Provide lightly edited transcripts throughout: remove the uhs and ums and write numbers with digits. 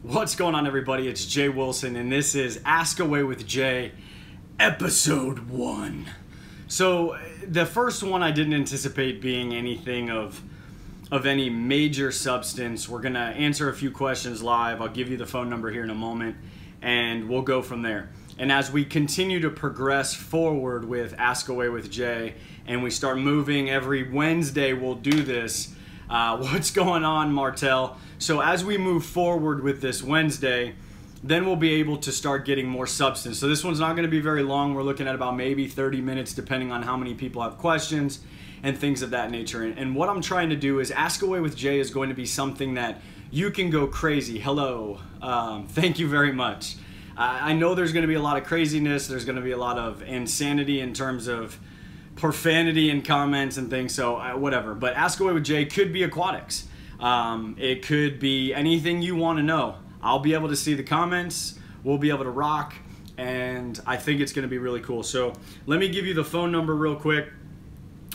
What's going on, everybody? It's Jay Wilson, and this is Ask Away with Jay, episode 1. So the first one I didn't anticipate being anything of any major substance. We're gonna answer a few questions live. I'll give you the phone number here in a moment, and we'll go from there. And as we continue to progress forward with Ask Away with Jay, and we start moving every Wednesday, we'll do this. What's going on, Martell? So as we move forward with this Wednesday, then we'll be able to start getting more substance. So this one's not going to be very long. We're looking at about maybe 30 minutes, depending on how many people have questions and things of that nature. And what I'm trying to do is Ask Away with Jay is going to be something that you can go crazy. Hello. Thank you very much. I know there's going to be a lot of craziness. There's going to be a lot of insanity in terms of profanity in comments and things, so whatever. But Ask Away with Jay could be aquatics. It could be anything you want to know. I'll be able to see the comments. We'll be able to rock, and I think it's going to be really cool. So let me give you the phone number real quick.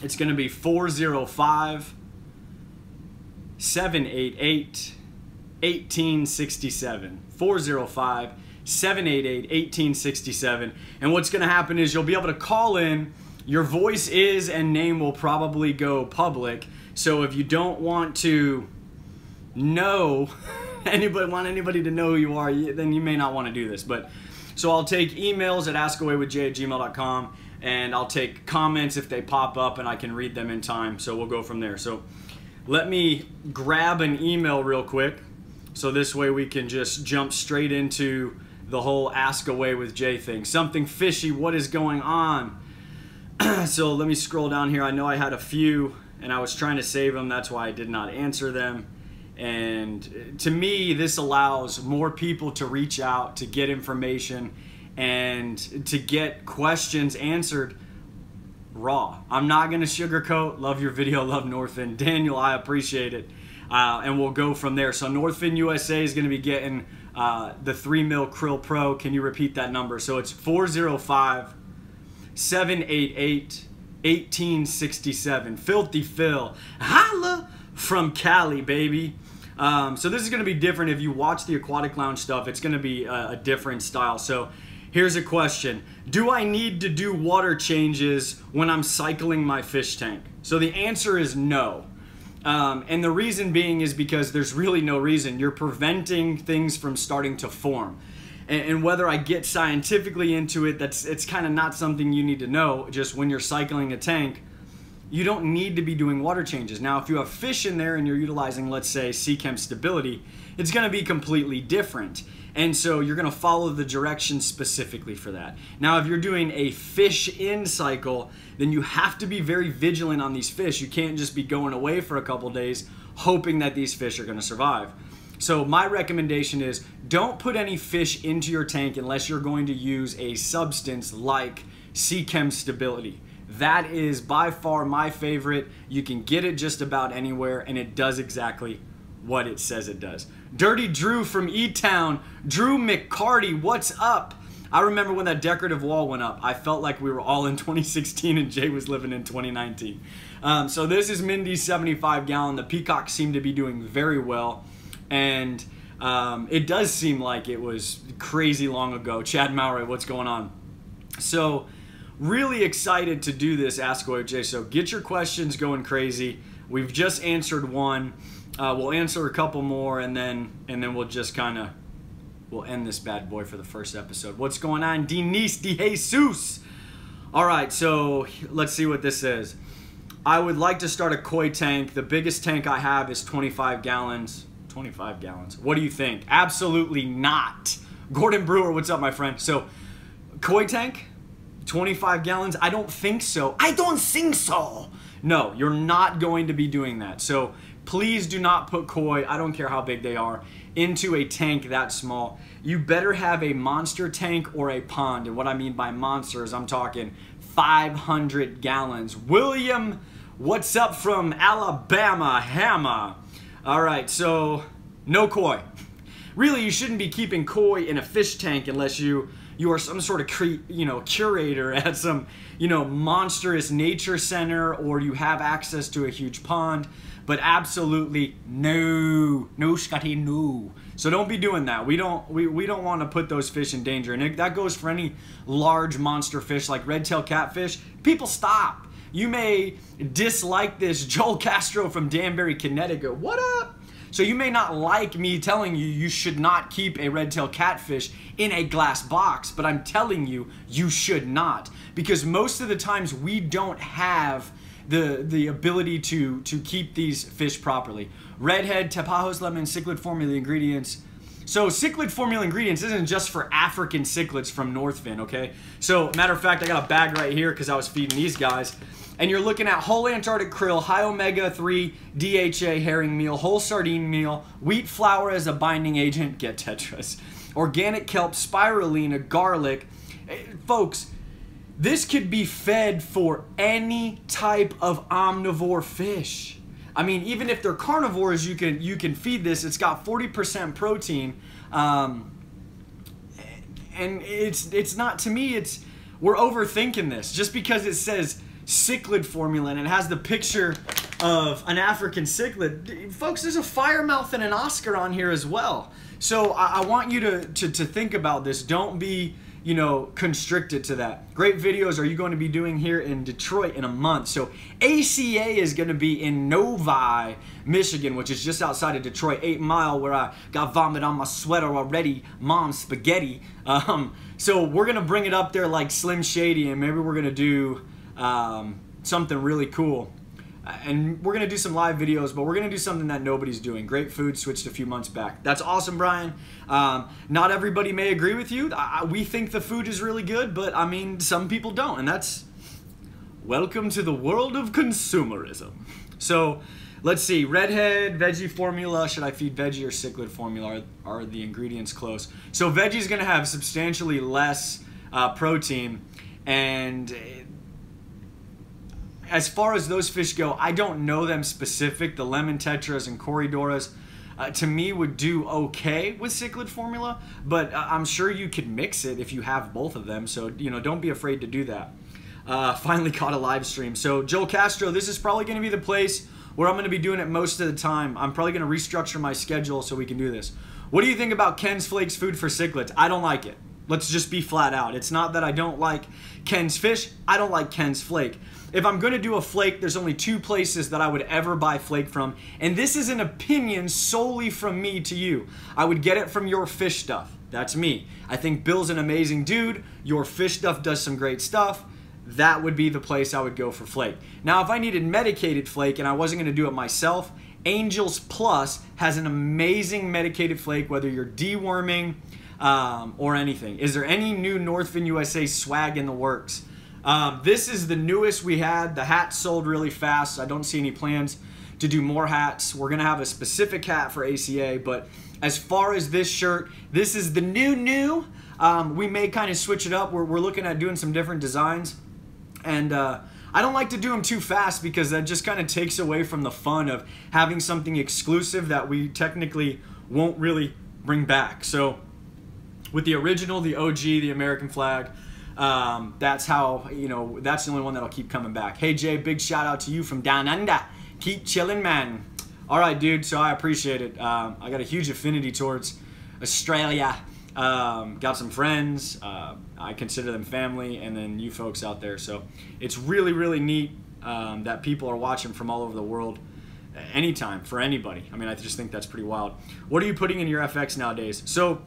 It's going to be 405-788-1867. 405-788-1867. And what's going to happen is you'll be able to call in. Your voice is and name will probably go public. So if you don't want to know anybody to know who you are, then you may not want to do this. But so I'll take emails at askawaywithjay@gmail.com, and I'll take comments if they pop up, and I can read them in time. So we'll go from there. So let me grab an email real quick, so this way we can just jump straight into the whole Ask Away with Jay thing. Something fishy, what is going on? So let me scroll down here. I know I had a few and I was trying to save them. That's why I did not answer them. And to me, this allows more people to reach out, to get information, and to get questions answered raw. I'm not going to sugarcoat. Love your video. Love NORTHFIN. Daniel, I appreciate it. And we'll go from there. So NORTHFINUSA is going to be getting the 3 mil Krill Pro. Can you repeat that number? So it's 405-788-1867. Filthy Phil, holla from Cali, baby. So this is going to be different. If you watch the Aquatic Lounge stuff, it's going to be a different style. So here's a question. Do I need to do water changes when I'm cycling my fish tank? So the answer is no. And the reason being is because there's really no reason. You're preventing things from starting to form. And whether I get scientifically into it, it's kind of not something you need to know. Just when you're cycling a tank, you don't need to be doing water changes. Now, if you have fish in there and you're utilizing, let's say, sea chem stability, it's going to be completely different. And so you're going to follow the directions specifically for that. Now, if you're doing a fish in cycle, then you have to be very vigilant on these fish. You can't just be going away for a couple days hoping that these fish are going to survive. So my recommendation is don't put any fish into your tank unless you're going to use a substance like sea chem stability. That is by far my favorite. You can get it just about anywhere, and it does exactly what it says it does. Dirty Drew from E-Town. Drew McCarty, what's up? I remember when that decorative wall went up. I felt like we were all in 2016 and Jay was living in 2019. So this is Mindy's 75 gallon. The peacocks seem to be doing very well. And it does seem like it was crazy long ago. Chad Mowry, what's going on? So really excited to do this Ask Away with Jay. So get your questions going crazy. We've just answered one. We'll answer a couple more, and then we'll just we'll end this bad boy for the first episode. What's going on? Denise De Jesus. All right, so let's see what this says. I would like to start a koi tank. The biggest tank I have is 25 gallons. 25 gallons. What do you think? Absolutely not. Gordon Brewer, what's up, my friend? So, koi tank, 25 gallons? I don't think so. I don't think so. No, you're not going to be doing that. So, please do not put koi, I don't care how big they are, into a tank that small. You better have a monster tank or a pond. And what I mean by monster is I'm talking 500 gallons. William, what's up from Alabama? Hammer. All right, so no koi. Really, you shouldn't be keeping koi in a fish tank unless you are some sort of curator at some monstrous nature center, or you have access to a huge pond. but absolutely no, Scotty, no. So don't be doing that. We don't want to put those fish in danger, and that goes for any large monster fish like red-tailed catfish. People, stop. You may dislike this. Joel Castro from Danbury, Connecticut. What up? So you may not like me telling you you should not keep a red-tailed catfish in a glass box, but I'm telling you, you should not, because most of the times we don't have the ability to keep these fish properly. Redhead, Tapajos lemon, cichlid formula ingredients. So cichlid formula ingredients isn't just for African cichlids from NORTHFIN, okay? So matter of fact, I got a bag right here because I was feeding these guys. And you're looking at whole Antarctic krill, high omega-3 DHA herring meal, whole sardine meal, wheat flour as a binding agent, get tetras, organic kelp, spirulina, garlic. Folks, this could be fed for any type of omnivore fish. I mean, even if they're carnivores, you can feed this. It's got 40% protein, and it's not, to me, we're overthinking this. Just because it says cichlid formula and it has the picture of an African cichlid, folks, there's a firemouth and an Oscar on here as well. So I want you to think about this. Don't be, you know, constricted to that. Great videos are you going to be doing here in Detroit in a month. So ACA is going to be in Novi, Michigan, which is just outside of Detroit, 8 Mile, where I got vomit on my sweater already, mom's spaghetti. So we're going to bring it up there like Slim Shady, and maybe we're going to do something really cool. And we're going to do some live videos, but we're going to do something that nobody's doing. Great food switched a few months back. That's awesome, Brian. Not everybody may agree with you. We think the food is really good, but I mean, some people don't. And that's, welcome to the world of consumerism. So let's see, redhead, veggie formula. Should I feed veggie or cichlid formula? Are the ingredients close? So veggie is going to have substantially less protein, and as far as those fish go, I don't know them specific. The lemon tetras and corydoras, to me, would do okay with cichlid formula, but I'm sure you could mix it if you have both of them. So, you know, don't be afraid to do that. Finally caught a live stream. So Joel Castro, this is probably going to be the place where I'm going to be doing it most of the time. I'm probably going to restructure my schedule so we can do this. What do you think about Ken's Flakes food for cichlids? I don't like it. Let's just be flat out. It's not that I don't like Ken's fish. I don't like Ken's flake. If I'm going to do a flake, there's only 2 places that I would ever buy flake from. And this is an opinion solely from me to you. I would get it from Your Fish Stuff. That's me. I think Bill's an amazing dude. Your Fish Stuff does some great stuff. That would be the place I would go for flake. Now, if I needed medicated flake and I wasn't going to do it myself, Angels Plus has an amazing medicated flake, whether you're deworming or anything. Is there any new NORTHFIN USA swag in the works? This is the newest we had. The hats sold really fast. So I don't see any plans to do more hats. We're going to have a specific hat for ACA, but as far as this shirt, this is the new. We may kind of switch it up. We're looking at doing some different designs, and I don't like to do them too fast because that just kind of takes away from the fun of having something exclusive that we technically won't really bring back. So with the original, the OG, the American flag, that's how, you know, that's the only one that'll keep coming back. Hey Jay, big shout out to you from down under. Keep chilling, man. All right, dude, so I appreciate it. I got a huge affinity towards Australia. Got some friends. I consider them family, and then you folks out there. So it's really, really neat that people are watching from all over the world anytime, for anybody. I mean, I just think that's pretty wild. What are you putting in your FX nowadays? So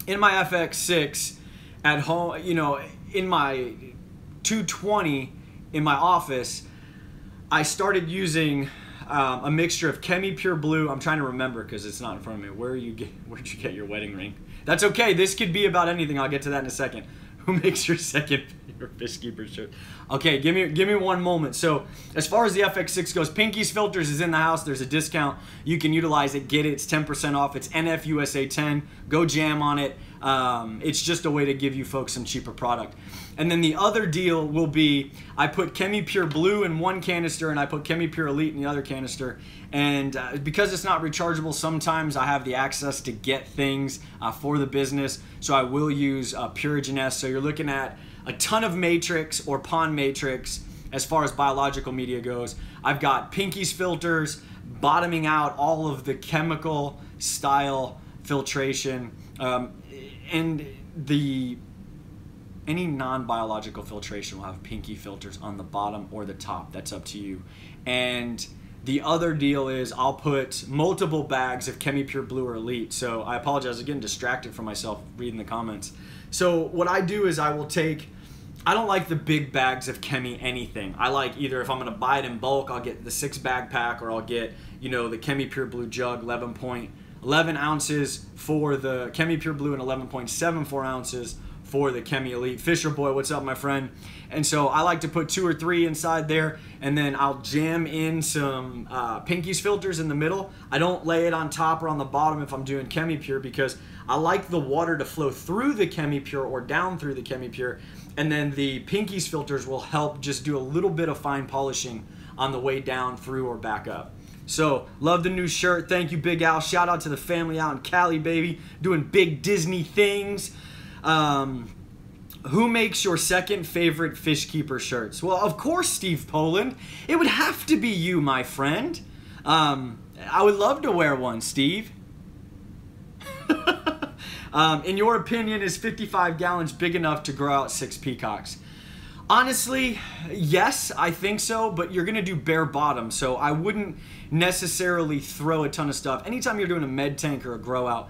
in my FX6 at home, you know, in my 220 in my office, I started using a mixture of Chemi Pure Blue. I'm trying to remember because it's not in front of me. Where'd you get your wedding ring? That's okay. This could be about anything. I'll get to that in a second. Who makes your second your fish keeper shirt? Okay, give me one moment. So as far as the FX6 goes, Pinky's Filters is in the house. There's a discount. You can utilize it. Get it. It's 10% off. It's NFUSA 10. Go jam on it. It's just a way to give you folks some cheaper product. And then the other deal will be, I put Chemi Pure Blue in one canister and I put Chemi Pure Elite in the other canister. And because it's not rechargeable, sometimes I have the access to get things for the business. So I will use Purigen S. So you're looking at a ton of matrix or pond matrix as far as biological media goes. I've got Pinky's Filters, bottoming out all of the chemical style filtration, and any non-biological filtration will have pinky filters on the bottom or the top. That's up to you. And the other deal is I'll put multiple bags of ChemiPure Blue or Elite. So I apologize, I'm getting distracted from myself reading the comments. So what I do is I don't like the big bags of Chemi anything. I like either, if I'm gonna buy it in bulk, I'll get the 6-bag pack, or I'll get, you know, the ChemiPure Blue jug, 11 ounces for the ChemiPure Blue and 11.74 ounces for the Chemi Elite. Fisher boy, what's up, my friend? And so I like to put 2 or 3 inside there, and then I'll jam in some Pinky's filters in the middle. I don't lay it on top or on the bottom if I'm doing ChemiPure, because I like the water to flow through the ChemiPure or down through the ChemiPure, and then the Pinky's filters will help just do a little bit of fine polishing on the way down through or back up. So, love the new shirt. Thank you, Big Al. Shout out to the family out in Cali, baby. Doing big Disney things. Who makes your second favorite Fish Keeper shirts? Well, of course, Steve Poland. It would have to be you, my friend. I would love to wear one, Steve. In your opinion, is 55 gallons big enough to grow out 6 peacocks? Honestly, yes, I think so, but you're gonna do bare bottom, so I wouldn't necessarily throw a ton of stuff. Anytime you're doing a med tank or a grow out,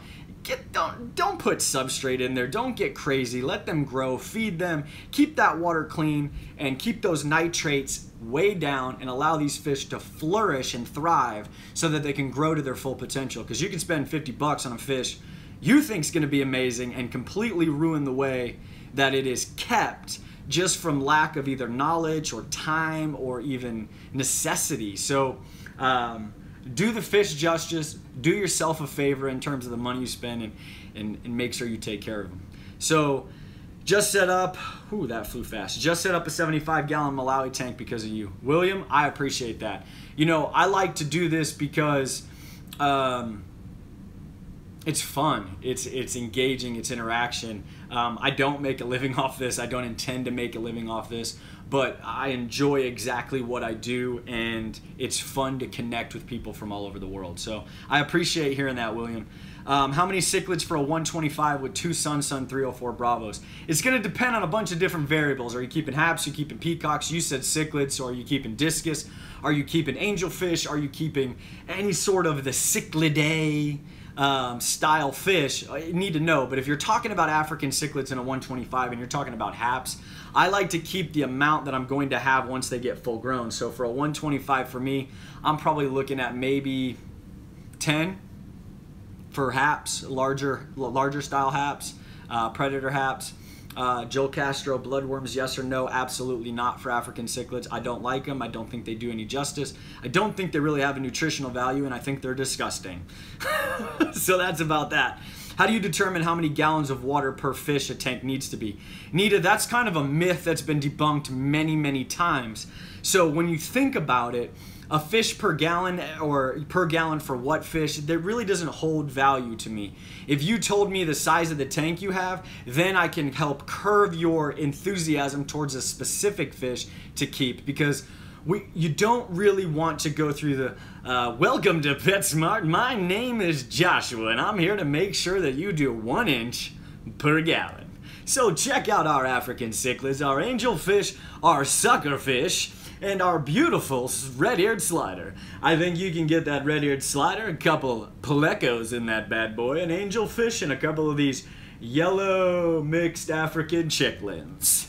don't put substrate in there. Don't get crazy. Let them grow, feed them, keep that water clean, and keep those nitrates way down, and allow these fish to flourish and thrive so that they can grow to their full potential. Because you can spend 50 bucks on a fish you think's gonna be amazing and completely ruin the way that it is kept, just from lack of either knowledge or time or even necessity. So do the fish justice, do yourself a favor in terms of the money you spend, and make sure you take care of them. So just set up, ooh, that flew fast. Just set up a 75-gallon Malawi tank because of you. William, I appreciate that. You know, I like to do this because it's fun, it's engaging, it's interaction. I don't make a living off this. I don't intend to make a living off this, but I enjoy exactly what I do, and it's fun to connect with people from all over the world. So I appreciate hearing that, William. How many cichlids for a 125 with 2 Sun 304 Bravos? It's going to depend on a bunch of different variables. Are you keeping haps? Are you keeping peacocks? You said cichlids, so are you keeping discus? Are you keeping angelfish? Are you keeping any sort of the cichlidae style fish? You need to know. But if you're talking about African cichlids in a 125 and you're talking about haps, I like to keep the amount that I'm going to have once they get full grown. So for a 125 for me, I'm probably looking at maybe 10 for haps, larger style haps, predator haps. Joel Castro, bloodworms, yes or no? Absolutely not for African cichlids. I don't like them. I don't think they do any justice. I don't think they really have a nutritional value, and I think they're disgusting. So that's about that. How do you determine how many gallons of water per fish a tank needs to be? Nita, that's kind of a myth that's been debunked many, many times. So when you think about it, a fish per gallon, or per gallon for what fish, that really doesn't hold value to me. If you told me the size of the tank you have, then I can help curve your enthusiasm towards a specific fish to keep, because you don't really want to go through the welcome to PetSmart. My name is Joshua, and I'm here to make sure that you do 1 inch per gallon. So check out our African cichlids, our angelfish, our suckerfish, and our beautiful red-eared slider. I think you can get that red-eared slider, a couple palecos in that bad boy, an angelfish, and a couple of these yellow mixed African cichlids.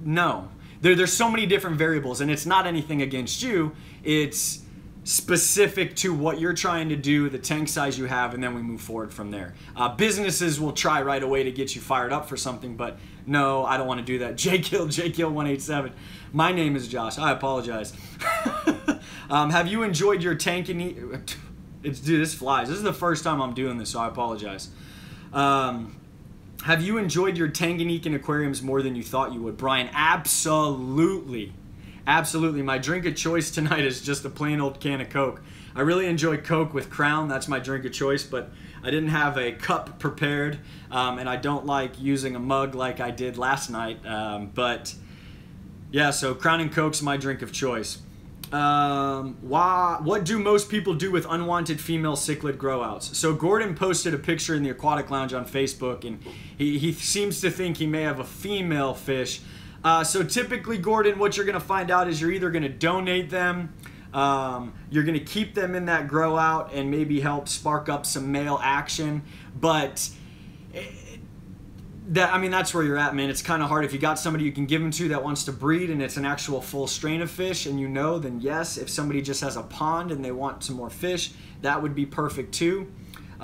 No. There's so many different variables, and it's not anything against you. It's specific to what you're trying to do, the tank size you have, and then we move forward from there. Businesses will try right away to get you fired up for something, but no, I don't want to do that. JKill187. My name is Josh. I apologize. Have you enjoyed your tank and dude, this flies. This is the first time I'm doing this, so I apologize. Have you enjoyed your Tanganyika aquariums more than you thought you would? Brian, absolutely. Absolutely. My drink of choice tonight is just a plain old can of Coke. I really enjoy Coke with Crown. That's my drink of choice, but I didn't have a cup prepared, and I don't like using a mug like I did last night. But yeah, so Crown and Coke's my drink of choice. What do most people do with unwanted female cichlid growouts? So Gordon posted a picture in the Aquatic Lounge on Facebook, and he seems to think he may have a female fish. So typically, Gordon, what you're going to find out is you're either going to donate them, you're going to keep them in that grow out and maybe help spark up some male action. But that's where you're at, man. It's kind of hard. If you got somebody you can give them to that wants to breed and it's an actual full strain of fish, and then yes. If somebody just has a pond and they want some more fish, that would be perfect too.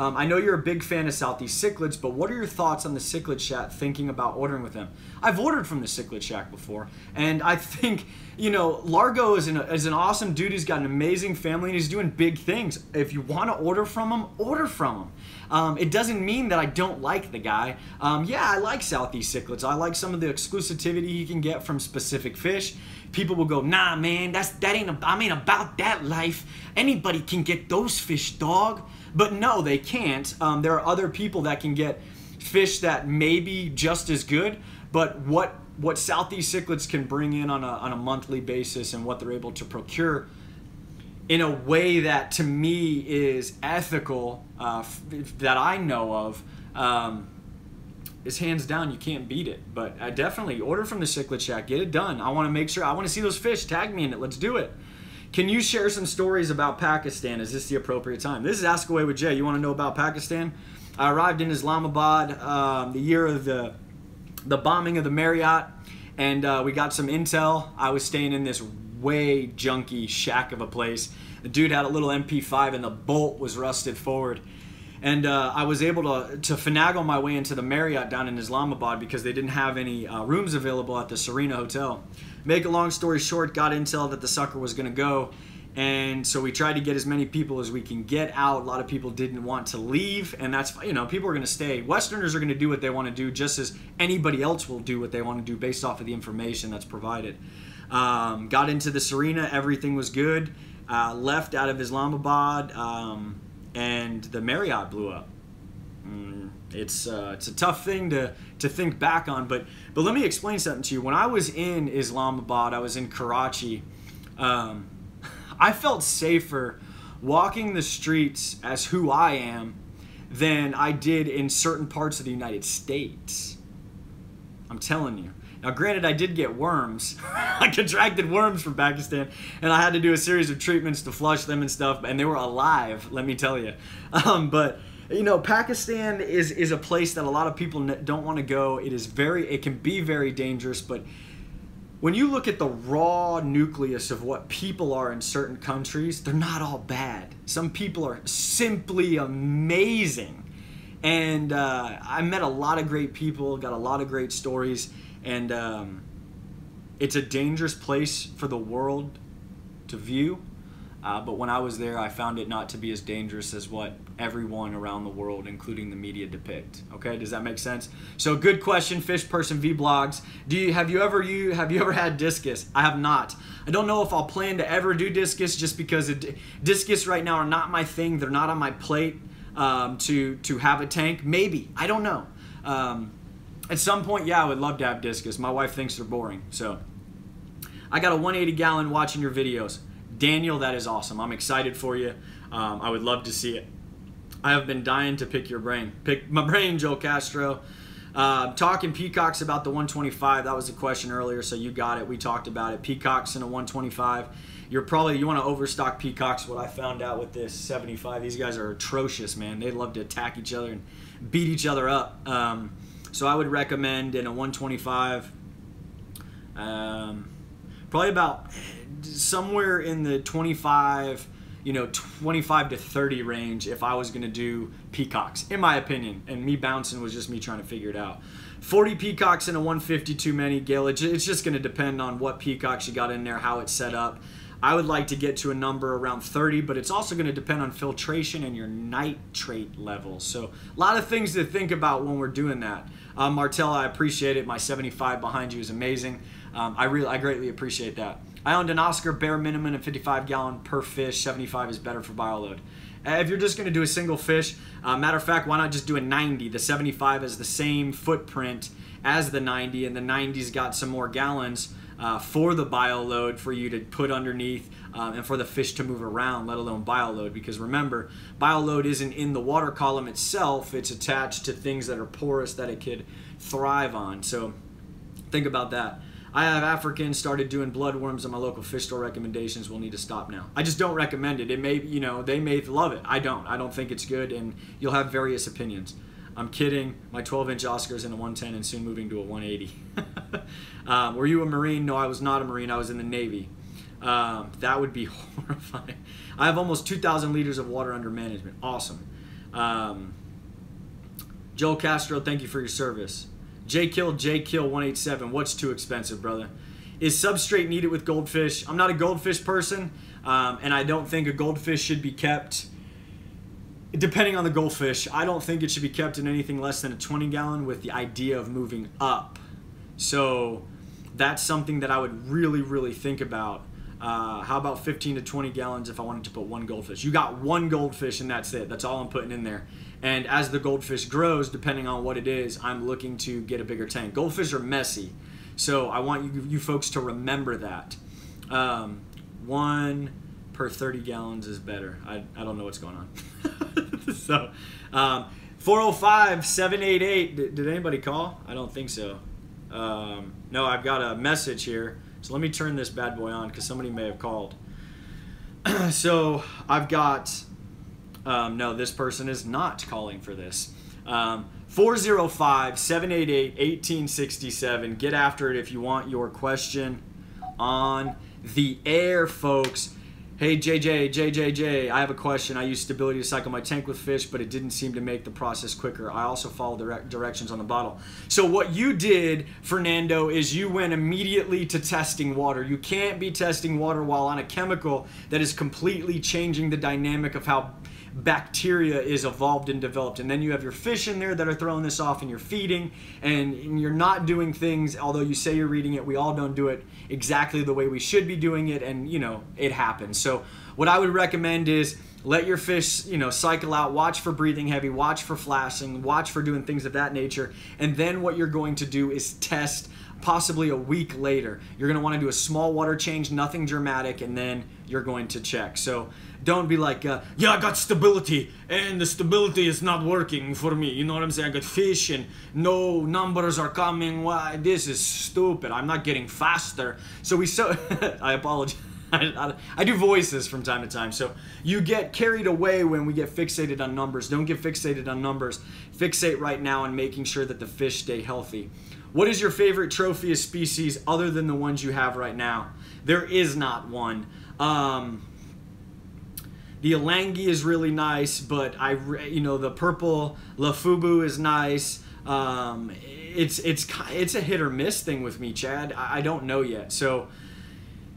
I know you're a big fan of Southeast Cichlids, but what are your thoughts on the Cichlid Shack, thinking about ordering with them? I've ordered from the Cichlid Shack before, and I think, Largo is an awesome dude. He's got an amazing family, and he's doing big things. If you want to order from him, order from him. It doesn't mean that I don't like the guy. Yeah, I like Southeast Cichlids. I like some of the exclusivity he can get from specific fish. People will go, nah, man, I ain't about that life. Anybody can get those fish, dog. But no, they can't. There are other people that can get fish that may be just as good, but what Southeast Cichlids can bring in on a monthly basis and what they're able to procure in a way that to me is ethical, that I know of, is hands down, you can't beat it. But I definitely order from the Cichlid Shack, get it done. I want to make sure, I want to see those fish, tag me in it, let's do it. Can you share some stories about Pakistan? Is this the appropriate time? This is Ask Away with Jay. You want to know about Pakistan? I arrived in Islamabad the year of the bombing of the Marriott, and we got some intel. I was staying in this way junky shack of a place. The dude had a little MP5 and the bolt was rusted forward. And I was able to finagle my way into the Marriott down in Islamabad because they didn't have any rooms available at the Serena Hotel. Make a long story short, got intel that the sucker was going to go. And so we tried to get as many people as we can get out. A lot of people didn't want to leave. And that's, people are going to stay. Westerners are going to do what they want to do just as anybody else will do what they want to do based off of the information that's provided. Got into the Serena. Everything was good. Left out of Islamabad. And the Marriott blew up. It's a tough thing to think back on, but let me explain something to you. When I was in Islamabad, I was in Karachi, I felt safer walking the streets as who I am than I did in certain parts of the United States. I'm telling you. Now, granted, I did get worms. I contracted worms from Pakistan, and I had to do a series of treatments to flush them and stuff, and they were alive, let me tell you. But, Pakistan is a place that a lot of people don't want to go. It can be very dangerous, but when you look at the raw nucleus of what people are in certain countries, they're not all bad. Some people are simply amazing. And I met a lot of great people, got a lot of great stories. And it's a dangerous place for the world to view. But when I was there, I found it not to be as dangerous as what everyone around the world, including the media, depict. Okay, does that make sense? So, good question, Fish Person Vlogs. Have you ever had discus? I have not. I don't know if I'll plan to ever do discus, just because discus right now are not my thing. They're not on my plate to have a tank. Maybe, I don't know. At some point, yeah, I would love to have discus. My wife thinks they're boring. So, I got a 180 gallon watching your videos. Daniel, that is awesome. I'm excited for you. I would love to see it. I have been dying to pick your brain. Pick my brain, Joel Castro. Talking peacocks about the 125. That was a question earlier, so you got it. We talked about it. Peacocks in a 125. You want to overstock peacocks. What I found out with this 75, these guys are atrocious, man. They love to attack each other and beat each other up. So I would recommend in a 125, probably about somewhere in the 25 to 30 range if I was going to do peacocks, in my opinion. And me bouncing was just me trying to figure it out. 40 peacocks in a 150 too many, Gail. It's just going to depend on what peacocks you got in there, how it's set up. I would like to get to a number around 30, but it's also going to depend on filtration and your nitrate levels. So a lot of things to think about when we're doing that. Martella, I appreciate it. My 75 behind you is amazing. I greatly appreciate that. I owned an Oscar bare minimum of 55 gallon per fish. 75 is better for bioload. If you're just going to do a single fish, matter of fact, why not just do a 90? The 75 is the same footprint as the 90, and the 90's got some more gallons. for the bio load for you to put underneath and for the fish to move around, let alone bio load. Because remember, bio load isn't in the water column itself, it's attached to things that are porous that it could thrive on. So think about that. I have Africans started doing bloodworms on my local fish store recommendations. We'll need to stop now. I just don't recommend it. It may, you know, they may love it. I don't think it's good, and you'll have various opinions. I'm kidding. My 12-inch Oscar's in a 110 and soon moving to a 180. Were you a Marine? No, I was not a Marine. I was in the Navy. That would be horrifying. I have almost 2,000 liters of water under management. Awesome. Joel Castro, thank you for your service. Jkill 187. What's too expensive, brother? Is substrate needed with goldfish? I'm not a goldfish person, and I don't think a goldfish should be kept. Depending on the goldfish, I don't think it should be kept in anything less than a 20-gallon with the idea of moving up. So that's something that I would really, really think about. How about 15 to 20 gallons if I wanted to put one goldfish? You got one goldfish and that's it. That's all I'm putting in there. And as the goldfish grows, depending on what it is, I'm looking to get a bigger tank. Goldfish are messy, so I want you folks to remember that. 1 per 30 gallons is better. I don't know what's going on. So 405-788. Did anybody call? I don't think so. No, I've got a message here. So let me turn this bad boy on because somebody may have called. So I've got, no, this person is not calling for this. 405-788-1867. Get after it if you want your question on the air, folks. Hey, JJ, I have a question. I use stability to cycle my tank with fish, but it didn't seem to make the process quicker. I also follow directions on the bottle. So what you did, Fernando, is you went immediately to testing water. You can't be testing water while on a chemical that is completely changing the dynamic of how bacteria is evolved and developed. And then you have your fish in there that are throwing this off and you're feeding, and you're not doing things, although you say you're reading it, we all don't do it exactly the way we should be doing it, and you know, it happens. So what I would recommend is let your fish, you know, cycle out, watch for breathing heavy, watch for flashing, watch for doing things of that nature, and then what you're going to do is test possibly a week later. You're going to want to do a small water change, nothing dramatic, and then you're going to check. So don't be like, yeah, I got stability, and the stability is not working for me. You know what I'm saying? I got fish, and no numbers are coming. Why? This is stupid. I'm not getting faster. So I apologize. I do voices from time to time. So you get carried away when we get fixated on numbers. Don't get fixated on numbers. Fixate right now on making sure that the fish stay healthy. What is your favorite Tropheus species other than the ones you have right now? There is not one. The Alangi is really nice, but you know, the purple Lafubu is nice. It's a hit or miss thing with me, Chad. I don't know yet. So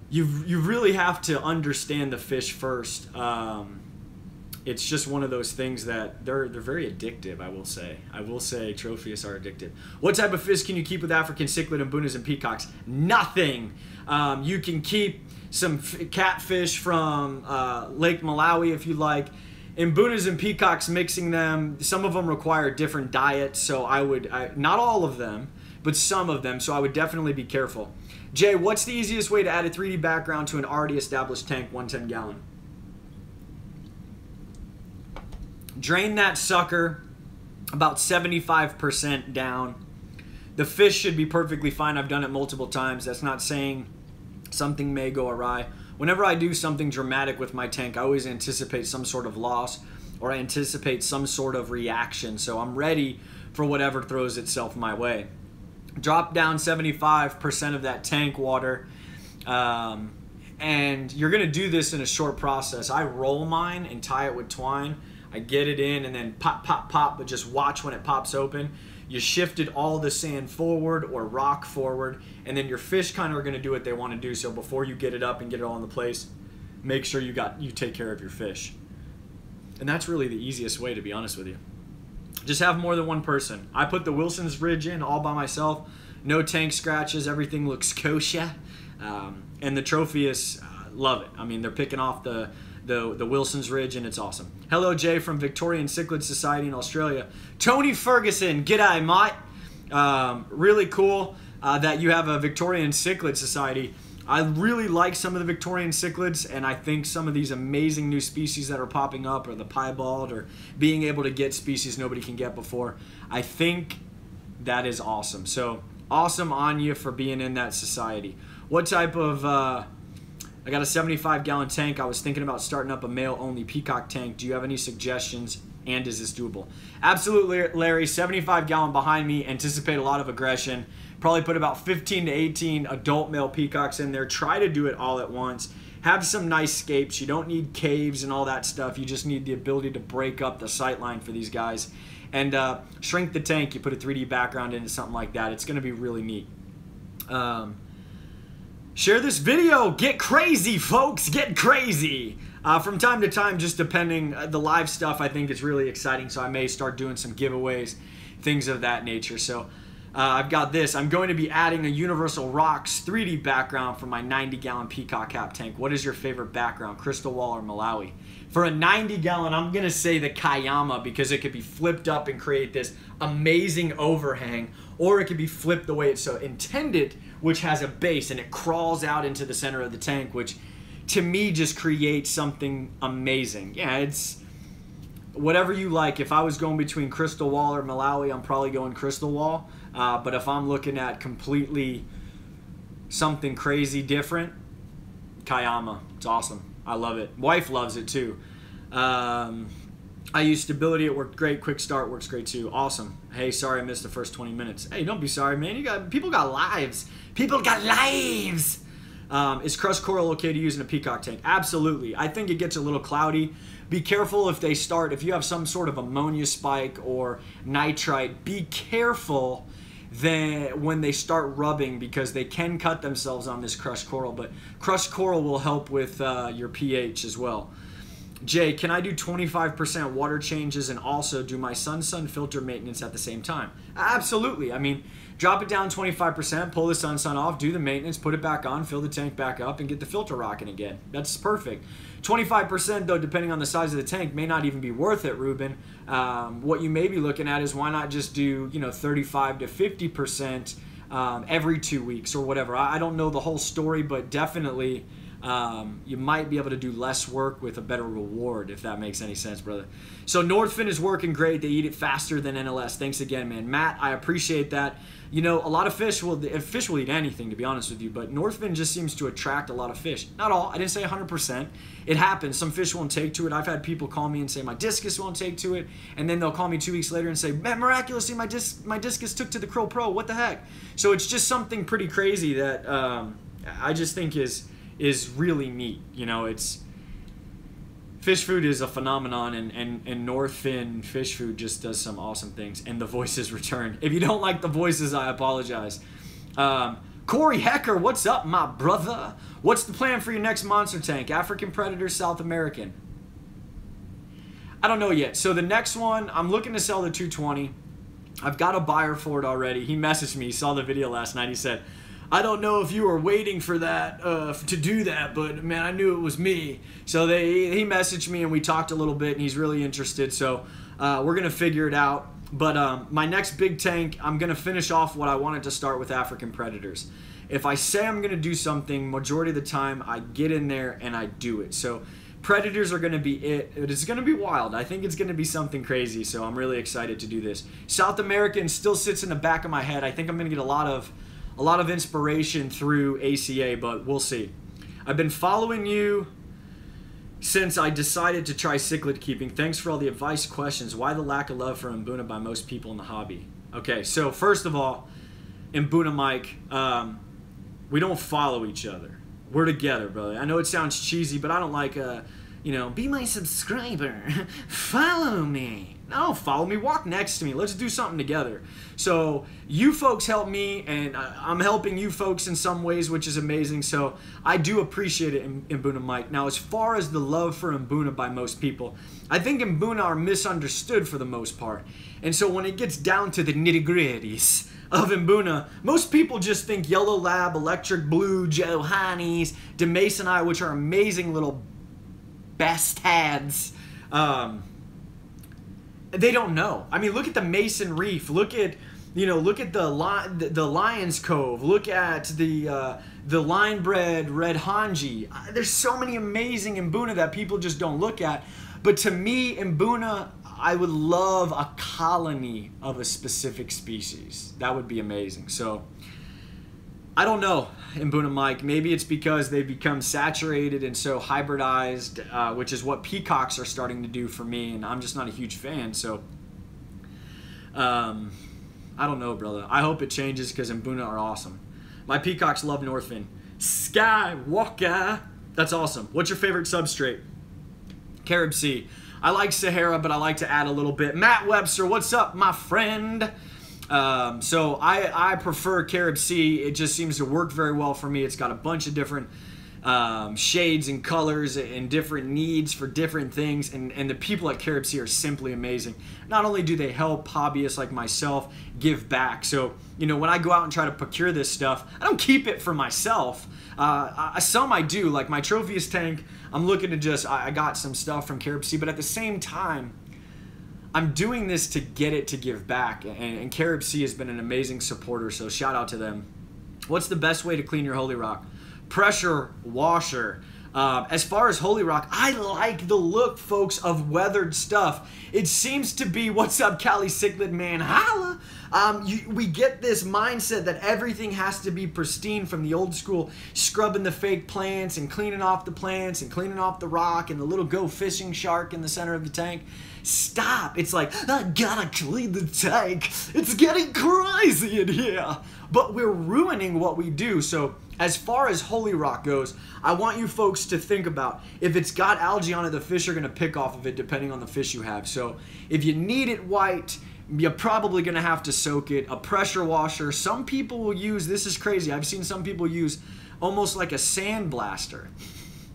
you really have to understand the fish first. It's just one of those things that they're very addictive, I will say. I will say Tropheus are addictive. What type of fish can you keep with African cichlid and boonies and peacocks? Nothing. You can keep some catfish from Lake Malawi if you like. In boonies and peacocks, mixing them, some of them require different diets, so not all of them, but some of them, so I would definitely be careful. Jay, what's the easiest way to add a 3D background to an already established tank, 110 gallon? Drain that sucker about 75% down. The fish should be perfectly fine. I've done it multiple times. That's not saying something may go awry. Whenever I do something dramatic with my tank, I always anticipate some sort of loss, or I anticipate some sort of reaction. So I'm ready for whatever throws itself my way. Drop down 75% of that tank water. And you're going to do this in a short process. I roll mine and tie it with twine. I get it in and then pop, pop, pop, but just watch when it pops open. You shifted all the sand forward or rock forward, and then your fish kind of are going to do what they want to do. So before you get it up and get it all in the place, make sure you take care of your fish. And that's really the easiest way, to be honest with you. Just have more than one person. I put the Wilson's Ridge in all by myself. No tank scratches. Everything looks kosher. And the Tropheus, love it. I mean, they're picking off the Wilson's Ridge, and it's awesome. Hello, Jay from Victorian Cichlid Society in Australia. Tony Ferguson, g'day, mate. Really cool. that you have a Victorian Cichlid Society. I really like some of the Victorian cichlids, and I think some of these amazing new species that are popping up, or the piebald, or being able to get species nobody can get before, I think that is awesome. So awesome on you for being in that society. What type of, I got a 75-gallon tank. I was thinking about starting up a male-only peacock tank. Do you have any suggestions, and is this doable? Absolutely, Larry. 75-gallon behind me. Anticipate a lot of aggression. Probably put about 15 to 18 adult male peacocks in there. Try to do it all at once. Have some nice scapes. You don't need caves and all that stuff. You just need the ability to break up the sightline for these guys. And shrink the tank. You put a 3D background into something like that. It's going to be really neat. Share this video. Get crazy, folks. Get crazy. From time to time, just depending, the live stuff I think is really exciting, so I may start doing some giveaways, things of that nature. So I've got this. I'm going to be adding a Universal Rocks 3D background for my 90-gallon peacock cap tank. What is your favorite background, Crystal Wall or Malawi? For a 90-gallon, I'm going to say the Kayama, because it could be flipped up and create this amazing overhang, or it could be flipped the way it's so intended, which has a base and it crawls out into the center of the tank, which to me just creates something amazing. Yeah, it's whatever you like. If I was going between Crystal Wall or Malawi, I'm probably going Crystal Wall. But if I'm looking at completely something crazy different, Kayama. It's awesome. I love it. Wife loves it too. I use stability. It worked great. Quick start works great too. Awesome. Hey, sorry I missed the first 20 minutes. Hey, don't be sorry, man. People got lives. People got lives. Is crushed coral okay to use in a peacock tank? Absolutely. I think it gets a little cloudy. Be careful if you have some sort of ammonia spike or nitrite, be careful when they start rubbing, because they can cut themselves on this crushed coral, but crushed coral will help with your pH as well. Jay, can I do 25% water changes and also do my sun filter maintenance at the same time? Absolutely. I mean, drop it down 25%, pull the sun off, do the maintenance, put it back on, fill the tank back up, and get the filter rocking again. That's perfect. 25% though, depending on the size of the tank, may not even be worth it, Ruben. What you may be looking at is, why not just do 35 to 50% every 2 weeks or whatever. I don't know the whole story, but definitely you might be able to do less work with a better reward, if that makes any sense, brother. So NORTHFIN is working great. They eat it faster than NLS. Thanks again, man. Matt, I appreciate that. A lot of fish will eat anything, to be honest with you, but NORTHFIN just seems to attract a lot of fish. Not all. I didn't say 100%. It happens. Some fish won't take to it. I've had people call me and say my discus won't take to it, and then they'll call me 2 weeks later and say, man, miraculously my discus took to the Krill Pro. What the heck? So it's just something pretty crazy that I just think is really neat. Fish food is a phenomenon, and NORTHFIN fish food just does some awesome things. And the voices return. If you don't like the voices, I apologize. Corey Hecker, what's up, my brother? What's the plan for your next monster tank? African Predator, South American? I don't know yet. So the next one, I'm looking to sell the 220. I've got a buyer for it already. He messaged me. He saw the video last night. He said, I don't know if you were waiting for that, to do that, but man, I knew it was me. So he messaged me and we talked a little bit, and he's really interested. So we're going to figure it out. But my next big tank, I'm going to finish off what I wanted to start with African Predators. If I say I'm going to do something, majority of the time I get in there and I do it. So Predators are going to be it. It's going to be wild. I think it's going to be something crazy. So I'm really excited to do this. South American still sits in the back of my head. I think I'm going to get a lot of inspiration through ACA, but we'll see. I've been following you since I decided to try cichlid keeping. Thanks for all the advice, questions. Why the lack of love for Mbuna by most people in the hobby? Okay, so first of all, Mbuna Mike, we don't follow each other. We're together, brother. I know it sounds cheesy, but I don't like, be my subscriber. Follow me. No, follow me. Walk next to me. Let's do something together. So you folks help me, and I'm helping you folks in some ways, which is amazing. So I do appreciate it, Mbuna Mike. Now, as far as the love for Mbuna by most people, I think Mbuna are misunderstood for the most part. And so when it gets down to the nitty-gritties of Mbuna, most people just think Yellow Lab, Electric Blue, Johannes, DeMasonite, which are amazing little bastards. They don't know. I mean, look at the Mason Reef. Look at You know, look at the Lion's Cove. Look at the line-bred red Hanji. There's so many amazing Mbuna that people just don't look at. But to me, Mbuna, I would love a colony of a specific species. That would be amazing. So, I don't know, Mbuna Mike. Maybe it's because they've become saturated and so hybridized, which is what peacocks are starting to do for me, and I'm just not a huge fan. So, I don't know, brother. I hope it changes because Mbuna are awesome. My peacocks love Northfin. Skywalker. That's awesome. What's your favorite substrate? Carib Sea. I like Sahara, but I like to add a little bit. Matt Webster, what's up, my friend? So I prefer Carib Sea. It just seems to work very well for me. It's got a bunch of different shades and colors and different needs for different things, and the people at Carib Sea are simply amazing. Not only do they help hobbyists like myself give back, so you know, when I go out and try to procure this stuff, I don't keep it for myself. Some I do, like my Tropheus tank. I'm looking to just, I got some stuff from Carib Sea, but at the same time, I'm doing this to get it to give back, and Carib Sea has been an amazing supporter, so shout out to them. What's the best way to clean your Holy Rock? Pressure washer. As far as Holy Rock, I like the look, folks, of weathered stuff. It seems to be, what's up, Cali Cichlid man, holla. We get this mindset that everything has to be pristine from the old school, scrubbing the fake plants and cleaning off the plants and cleaning off the rock and the little go fishing shark in the center of the tank. Stop. It's like, I gotta clean the tank. It's getting crazy in here. But we're ruining what we do. So as far as Holy Rock goes, I want you folks to think about, if it's got algae on it, the fish are going to pick off of it depending on the fish you have. So if you need it white, you're probably going to have to soak it. A pressure washer. Some people will use, this is crazy, I've seen some people use almost like a sand blaster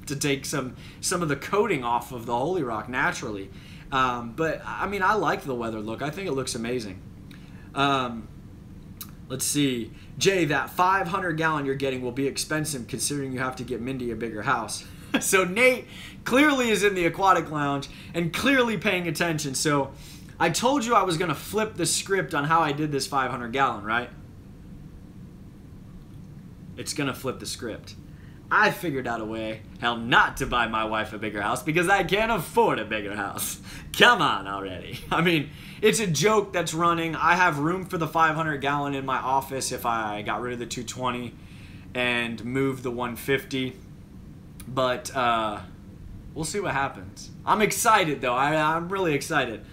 to take some of the coating off of the Holy Rock naturally. But I mean, I like the weather look. I think it looks amazing. Let's see. Jay, that 500-gallon you're getting will be expensive considering you have to get Mindy a bigger house. So Nate clearly is in the aquatic lounge and clearly paying attention. So I told you I was going to flip the script on how I did this 500-gallon, right? It's going to flip the script. I figured out a way how not to buy my wife a bigger house because I can't afford a bigger house. Come on already. I mean, it's a joke that's running. I have room for the 500-gallon in my office if I got rid of the 220 and moved the 150. But we'll see what happens. I'm excited, though. I'm really excited.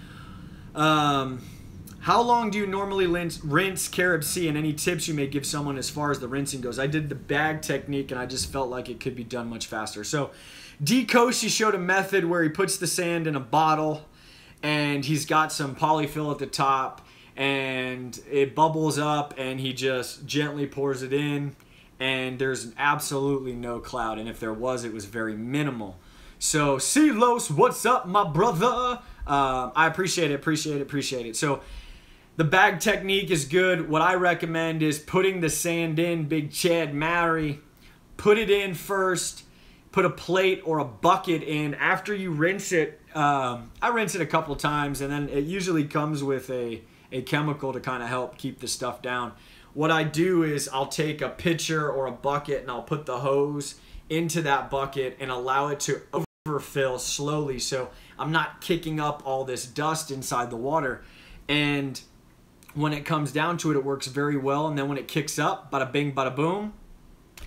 How long do you normally rinse Carib Sea, and any tips you may give someone as far as the rinsing goes? I did the bag technique, and I just felt like it could be done much faster. So D. Koshi showed a method where he puts the sand in a bottle, and he's got some polyfill at the top, and it bubbles up, and he just gently pours it in, and there's absolutely no cloud, and if there was, it was very minimal. So, Silos, what's up, my brother? I appreciate it. So, the bag technique is good. What I recommend is putting the sand in, Big Chad Mary. Put it in first. Put a plate or a bucket in. After you rinse it, I rinse it a couple times, and then it usually comes with a chemical to kind of help keep the stuff down. What I do is I'll take a pitcher or a bucket and I'll put the hose into that bucket and allow it to overfill slowly so I'm not kicking up all this dust inside the water. And when it comes down to it, it works very well. And then when it kicks up, bada bing, bada boom,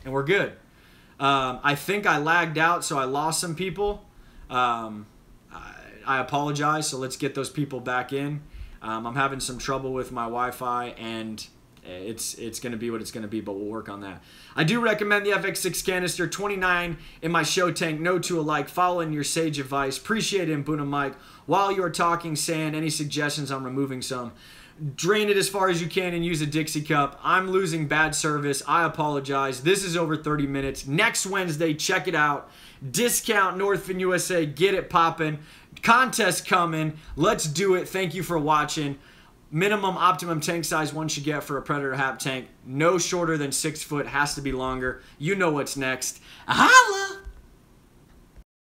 and we're good. I think I lagged out, so I lost some people. I apologize, so let's get those people back in. I'm having some trouble with my Wi-Fi, and it's going to be what it's going to be, but we'll work on that. I do recommend the FX6 canister, 29 in my show tank, no two alike, following your sage advice. Appreciate it, Mbuna Mike. While you're talking sand, any suggestions on removing some? Drain it as far as you can and use a Dixie cup. I'm losing bad service. I apologize. This is over 30 minutes. Next Wednesday, check it out. Discount NORTHFIN USA. Get it popping. Contest coming. Let's do it. Thank you for watching. Minimum optimum tank size one should get for a Predator Hap tank. No shorter than 6 foot. Has to be longer. You know what's next. Holla!